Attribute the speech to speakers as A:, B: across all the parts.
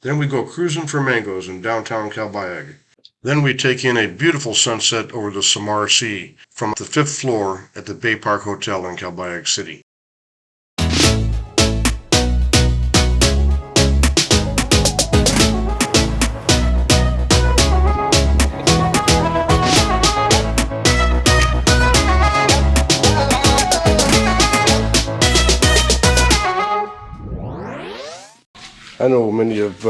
A: Then we go cruising for mangoes in downtown Calbayog. Then we take in a beautiful sunset over the Samar Sea from the 5th floor at the Bay Park Hotel in Calbayog City. I know many of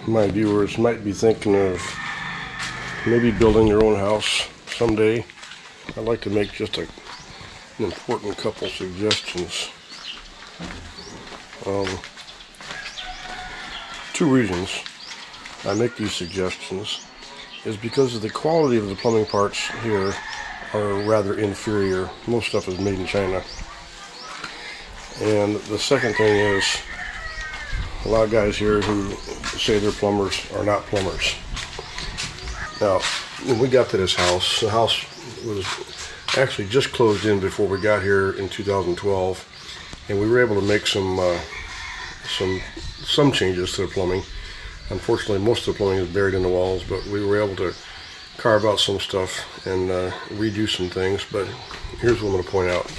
A: my viewers might be thinking of maybe building their own house someday. I'd like to make just an important couple suggestions. Two reasons I make these suggestions is because of the quality of the plumbing parts here are rather inferior. Most stuff is made in China. And the second thing is, a lot of guys here who say they're plumbers are not plumbers. Now, when we got to this house, the house was actually just closed in before we got here in 2012, and we were able to make some changes to the plumbing. Unfortunately, most of the plumbing is buried in the walls, but we were able to carve out some stuff and redo some things. But here's what I'm going to point out.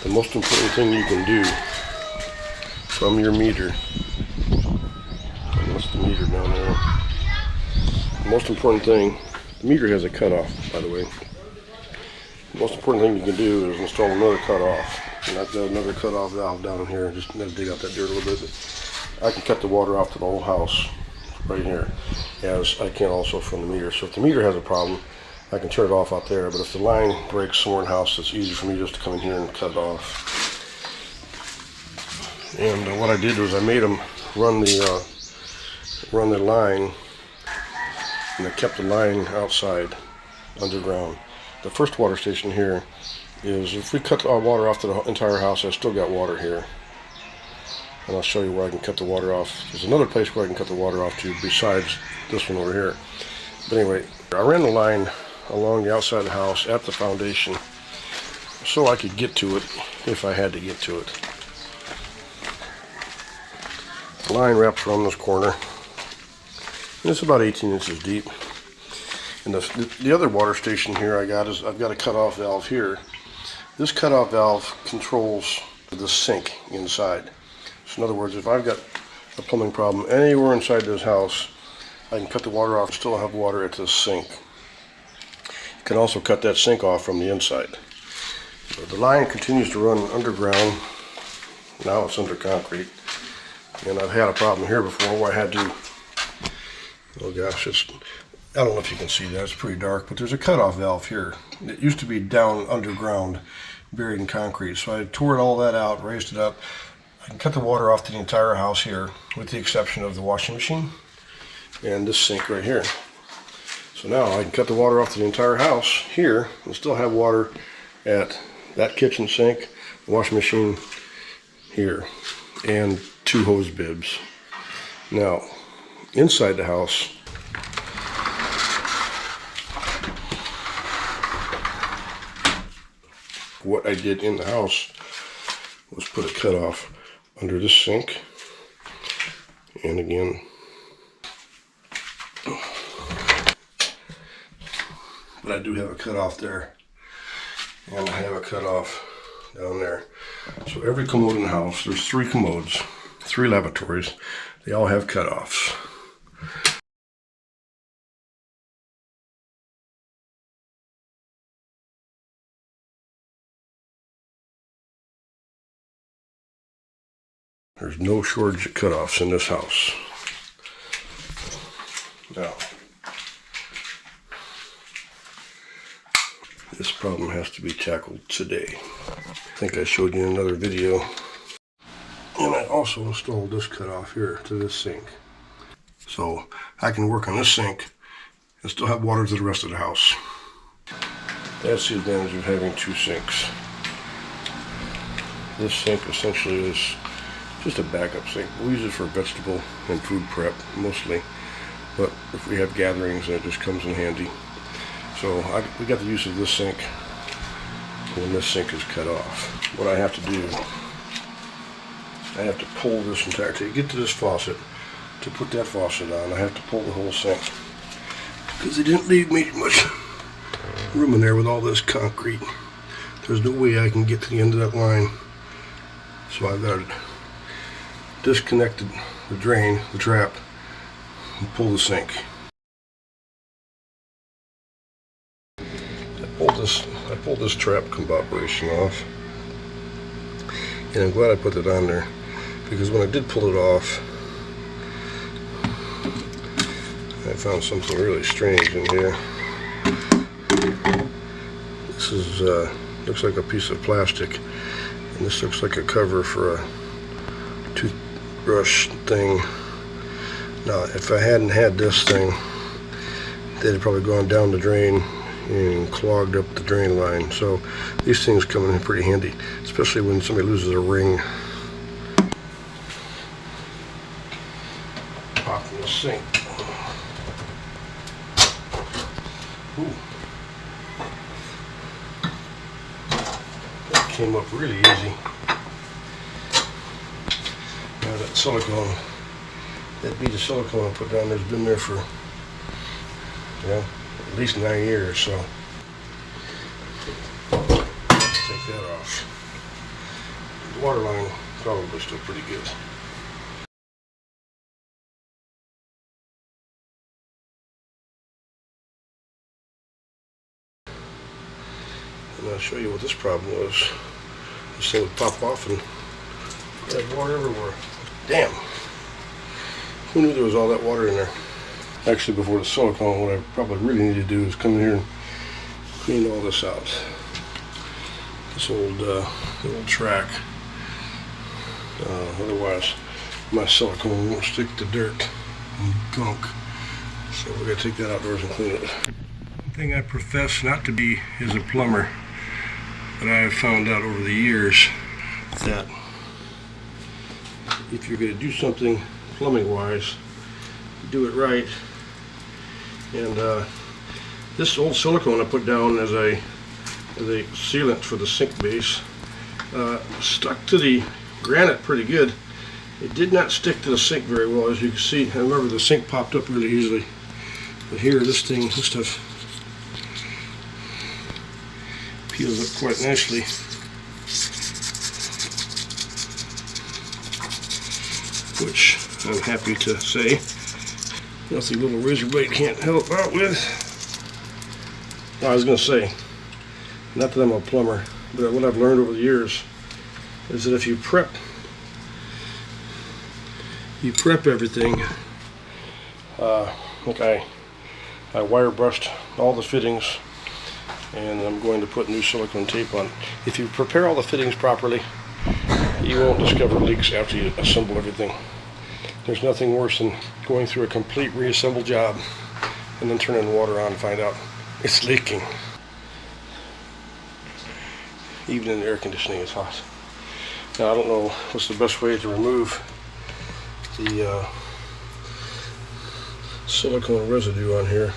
A: The most important thing you can do from your meter, that's the meter down there. The most important thing, the meter has a cutoff, by the way. The most important thing you can do is install another cutoff. And I've got another cutoff valve down here. Just gonna dig out that dirt a little bit. But I can cut the water off to the whole house right here, as I can also from the meter. So if the meter has a problem, I can turn it off out there. But if the line breaks somewhere in the house, it's easy for me just to come in here and cut it off. And what I did was I made them run the line, and I kept the line outside, underground. The first water station here is, if we cut our water off to the entire house, I still got water here. And I'll show you where I can cut the water off. There's another place where I can cut the water off to besides this one over here. But anyway, I ran the line along the outside of the house at the foundation so I could get to it if I had to get to it. The line wraps around this corner, and it's about 18 inches deep. And the other water station here I've got a cutoff valve here. This cutoff valve controls the sink inside. So in other words, if I've got a plumbing problem anywhere inside this house, I can cut the water off and still have water at this sink. You can also cut that sink off from the inside. So the line continues to run underground. Now it's under concrete. And I've had a problem here before where I had to, oh gosh, I don't know if you can see that, it's pretty dark, but there's a cutoff valve here. It used to be down underground, buried in concrete. So I tore all that out, raised it up. I can cut the water off to the entire house here, with the exception of the washing machine and this sink right here. So now I can cut the water off to the entire house here and still have water at that kitchen sink, the washing machine here, and 2 hose bibs. Now, inside the house, what I did in the house was put a cutoff under this sink, and again, but I do have a cutoff there, and I have a cutoff down there. So every commode in the house, there's 3 commodes, 3 lavatories, they all have cutoffs. There's no shortage of cutoffs in this house. Now, this problem has to be tackled today. I think I showed you in another video. And I also installed this cutoff here to this sink. So I can work on this sink and still have water to the rest of the house. That's the advantage of having 2 sinks. This sink essentially is just a backup sink. We use it for vegetable and food prep mostly, but if we have gatherings, it just comes in handy. So we got the use of this sink when this sink is cut off. What I have to do, I have to pull this entire, to get to this faucet, to put that faucet on. I have to pull the whole sink because they didn't leave me much room in there with all this concrete. There's no way I can get to the end of that line, so I've got to disconnect the drain, the trap, and pull the sink. I pulled this trap operation off, and I'm glad I put it on there, because when I did pull it off, I found something really strange in here. This is looks like a piece of plastic, and this looks like a cover for a toothbrush thing. Now, if I hadn't had this thing, they'd have probably gone down the drain and clogged up the drain line. So these things come in pretty handy, especially when somebody loses a ring. Pop in the sink. Ooh. That came up really easy. Now that silicone, that bead of silicone I put down there's been there for, at least 9 years, so take that off. The water line probably still pretty good. And I'll show you what this problem was. This thing would pop off and have water everywhere. Damn! Who knew there was all that water in there? Actually, before the silicone, what I probably really need to do is come in here and clean all this out. This old track. Otherwise, my silicone won't stick to dirt and gunk. So we're gonna take that outdoors and clean it. One thing I profess not to be is a plumber, but I have found out over the years that if you're gonna do something plumbing-wise, do it right. And this old silicone I put down as a sealant for the sink base stuck to the granite pretty good. It did not stick to the sink very well, as you can see. I remember the sink popped up really easily, but here this stuff peels up quite nicely. Which I'm happy to say nothing little razor blade can't help out with. I was going to say, not that I'm a plumber, but what I've learned over the years is that if you prep everything, like I wire brushed all the fittings, and I'm going to put new silicone tape on. If you prepare all the fittings properly, you won't discover leaks after you assemble everything. There's nothing worse than going through a complete reassemble job and then turning the water on and find out it's leaking. Even in the air conditioning it's hot. Now I don't know what's the best way to remove the silicone residue on here,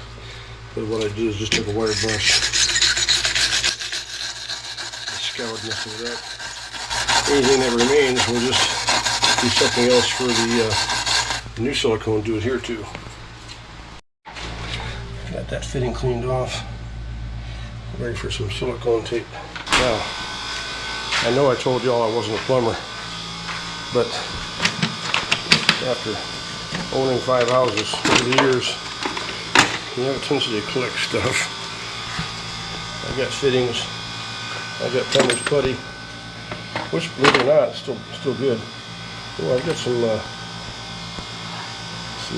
A: but what I did is just took a wire brush, scoured most of it out. Anything that remains will just be something else for the new silicone to adhere to. Got that fitting cleaned off. Ready for some silicone tape. Now, I know I told y'all I wasn't a plumber, but after owning 5 houses over the years, you have a tendency to collect stuff. I got fittings, I got plumber's putty, which, believe it or not, is still good. Oh, I've got some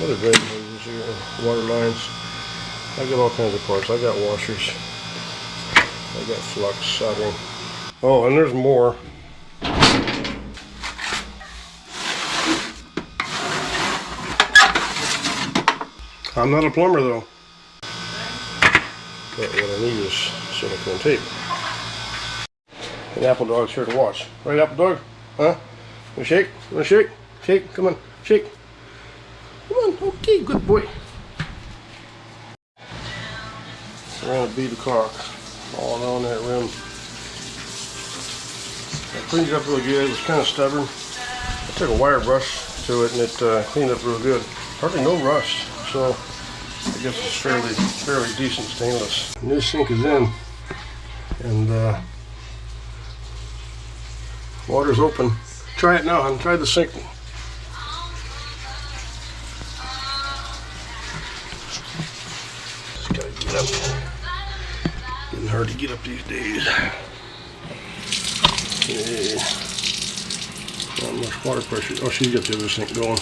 A: other drain hoses here, water lines. I got all kinds of parts. I got washers. I got flux, soldering. Oh, and there's more. I'm not a plumber though. But what I need is silicone tape. And Apple Dog's here to watch. Right, Apple Dog? Huh? Wanna shake? Wanna shake? Shake? Come on, shake. Come on, okay, good boy. Around a bead of caulk all around that rim. I cleaned it up really good. It was kind of stubborn. I took a wire brush to it, and it cleaned up real good. Hardly no rust, so I guess it's fairly decent stainless. New sink is in, and water's open. Try it now, hon. Try the sink. Just gotta get up. Getting hard to get up these days. Yeah. Not much water pressure. Oh, she's got the other sink going.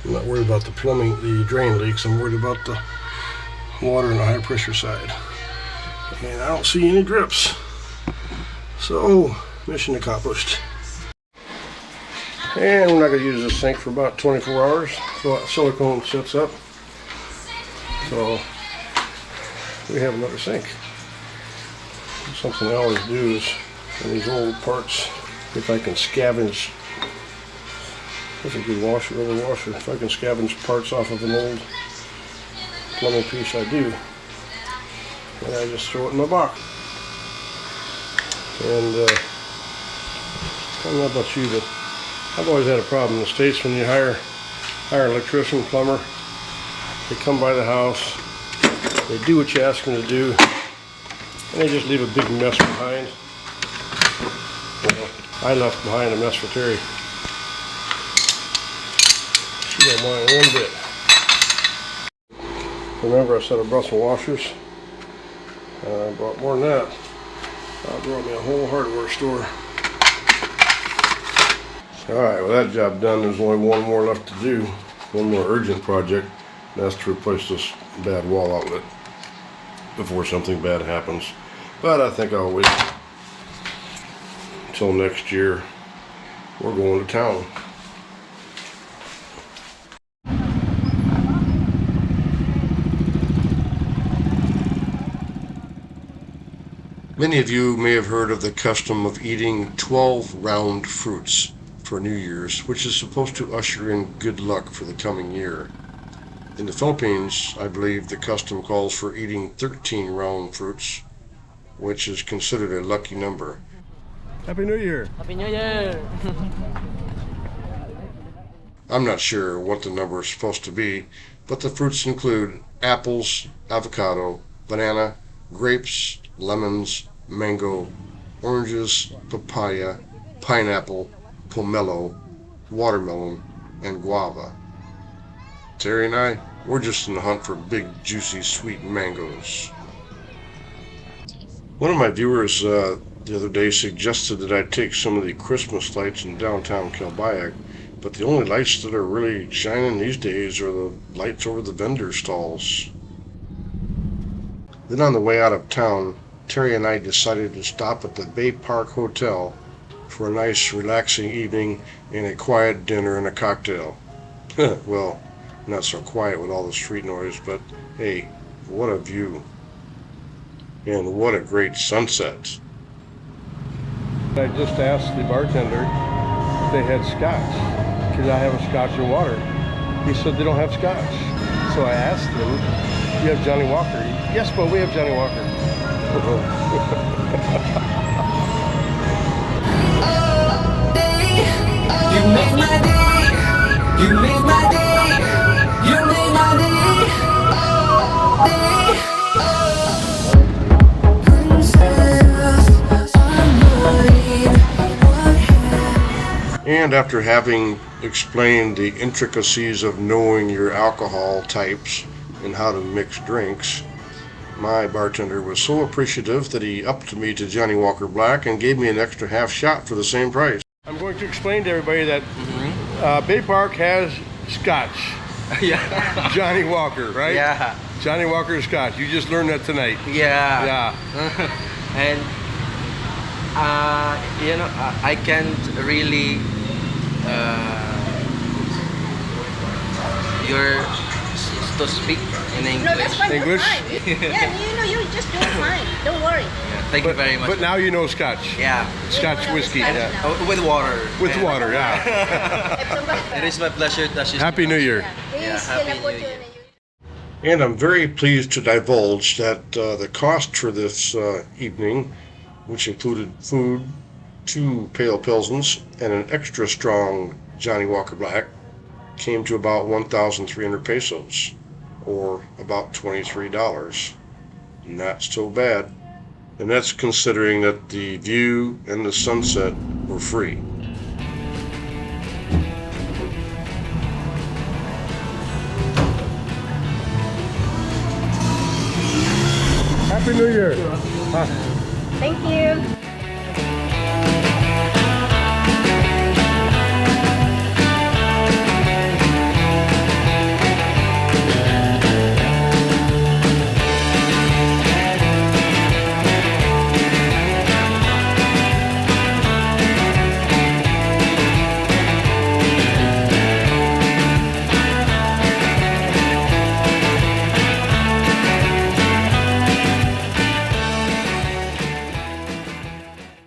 A: I'm not worried about the plumbing, the drain leaks. I'm worried about the water on the high pressure side. And I don't see any drips. So, mission accomplished. And we're not going to use this sink for about 24 hours. So silicone sets up. So, we have another sink. Something I always do is, in these old parts, if I can scavenge, that's a good washer, rubber washer. If I can scavenge parts off of an old plumbing piece, I do. And I just throw it in my box. And I don't know about you, but I've always had a problem in the States when you hire an electrician, plumber. They come by the house, they do what you ask them to do, and they just leave a big mess behind. Well, I left behind a mess for Terry. She don't mind one bit. Remember, I said I brought some washers. I brought more than that. I brought me a whole hardware store. Alright, well, that job done. There's only one more left to do. One more urgent project. And that's to replace this bad wall outlet before something bad happens. But I think I'll wait until next year. We're going to town. Many of you may have heard of the custom of eating 12 round fruits for New Year's, which is supposed to usher in good luck for the coming year. In the Philippines, I believe the custom calls for eating 13 round fruits, which is considered a lucky number. Happy New Year!
B: Happy New Year!
A: I'm not sure what the number is supposed to be, but the fruits include apples, avocado, banana, grapes, lemons, mango, oranges, papaya, pineapple, pomelo, watermelon, and guava. Terry and I, we're just in the hunt for big, juicy, sweet mangoes. One of my viewers the other day suggested that I take some of the Christmas lights in downtown Calbayog, but the only lights that are really shining these days are the lights over the vendor stalls. Then on the way out of town, Terry and I decided to stop at the Bay Park Hotel for a nice relaxing evening and a quiet dinner and a cocktail. Well, not so quiet with all the street noise, but hey, what a view. And what a great sunset. I just asked the bartender if they had scotch. Could I have a scotch and water? He said they don't have scotch. So I asked him, "You have Johnny Walker?" "Yes, but we have Johnny Walker."
C: You make my day. You make my day. You make my day.
A: And after having explained the intricacies of knowing your alcohol types and how to mix drinks, my bartender was so appreciative that he upped me to Johnny Walker Black and gave me an extra half shot for the same price. I'm going to explain to everybody that Bay Park has scotch.
B: Yeah.
A: Johnny Walker, right?
B: Yeah.
A: Johnny Walker scotch. You just learned that tonight.
B: Yeah.
A: Yeah.
B: And I can't really to speak in English.
D: No, that's fine.
A: English?
D: That's fine. Yeah, you just do fine. Don't worry.
B: Yeah, thank you very much.
A: But now you know scotch.
B: Yeah.
A: Scotch whiskey.
D: Scotch
A: Yeah.
D: now.
B: With water.
A: With water, yeah.
B: It is my pleasure to assist.
A: Happy New Year.
D: He's
B: Happy
D: gonna put
B: New
D: you
B: Year.
D: in a
A: And I'm very pleased to divulge that the cost for this evening, which included food, 2 pale Pilsens and an extra strong Johnny Walker Black came to about 1,300 pesos, or about $23. Not so bad. And that's considering that the view and the sunset were free. Happy New Year!
D: Thank you.